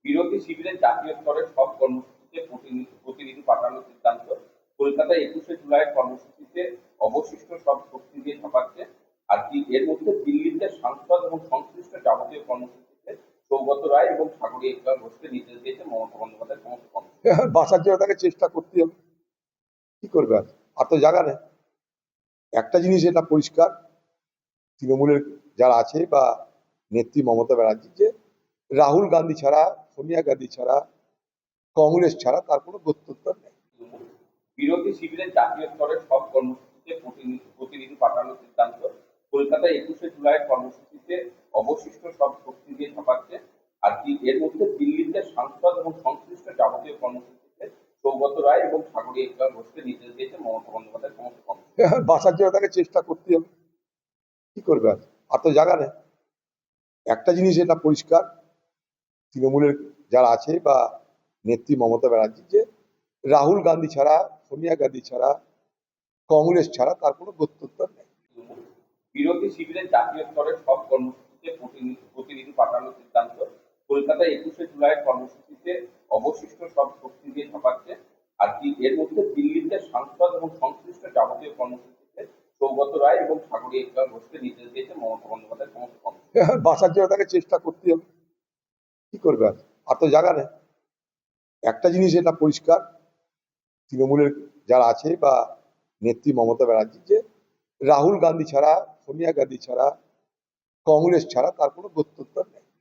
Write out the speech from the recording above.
বিরোধী শিবিরের জাতীয় স্তরের সব কর্মসূচিতে প্রতিনিধি পাঠানোর সিদ্ধান্ত। কলকাতায় ২১শে জুলাইয়ের কর্মসূচিতে অবশিষ্ট সব শক্তি দিয়ে ঝাঁপাচ্ছে। আর এর মধ্যে দিল্লিতে সাংসদ এবং সংশ্লিষ্ট যাবতীয় কর্মসূচিতে সৌগত রায় এবং সাগরী একবার ঘোষকে নির্দেশ দিয়েছে মমতা বন্দ্যোপাধ্যায় সমস্ত কর্মসূচি। বাঁচার জন্য তাকে চেষ্টা করতে হবে, কি করবে? আর তো জায়গা নেই। একটা জিনিস এটা পরিষ্কার, তৃণমূলের যারা আছে বা নেত্রী মমতা ব্যানার্জি, যে রাহুল গান্ধী ছাড়া, সোনিয়া গান্ধী ছাড়া, কংগ্রেস ছাড়া তার কোনো গত্যন্তর নেই। বিরোধী শিবিরের জাতীয় স্তরের সব কর্মসূচিতে প্রতিনিধি পাঠানোর সিদ্ধান্ত। কলকাতায় ২১শে জুলাইয়ের কর্মসূচিতে অবশিষ্ট সব শক্তি দিয়ে ঝাঁপাচ্ছে। আর এর মধ্যে দিল্লিতে সাংসদ এবং সংশ্লিষ্ট যাবতীয় কর্মসূচিতে সৌগত রায় এবং সাগরী একবার ঘোষকে নির্দেশ দিয়েছে মমতা বন্দ্যোপাধ্যায় সমস্ত কর্মসূচি। বাঁচার জন্য তাকে চেষ্টা করতে হবে, কি করবে? আর তো জায়গা নেই। একটা জিনিস এটা পরিষ্কার, তৃণমূলের যারা আছে বা নেত্রী মমতা ব্যানার্জি, যে রাহুল গান্ধী ছাড়া, সোনিয়া গান্ধী ছাড়া, কংগ্রেস ছাড়া তার কোনো গত্যন্তর নেই। বিরোধী শিবিরের জাতীয় স্তরের সব কর্মসূচিতে প্রতিনিধি পাঠানোর সিদ্ধান্ত। কলকাতায় ২১শে জুলাইয়ের কর্মসূচিতে অবশিষ্ট সব শক্তি দিয়ে ঝাঁপাচ্ছে। আর এর মধ্যে দিল্লিতে সাংসদ এবং সংশ্লিষ্ট যাবতীয় কর্মসূচিতে সৌগত রায় এবং সাগরী একবার ঘোষকে নির্দেশ দিয়েছে মমতা বন্দ্যোপাধ্যায় সমস্ত কর্মসূচি। বাঁচার জন্য তাকে চেষ্টা করতে হবে, কি করবে? আর তো জায়গা নেই। একটা জিনিস এটা পরিষ্কার, তৃণমূলের যারা আছে বা নেত্রী মমতা ব্যানার্জি, যে রাহুল গান্ধী ছাড়া, সোনিয়া গান্ধী ছাড়া, কংগ্রেস ছাড়া তার কোনো গত্যন্তর নেই।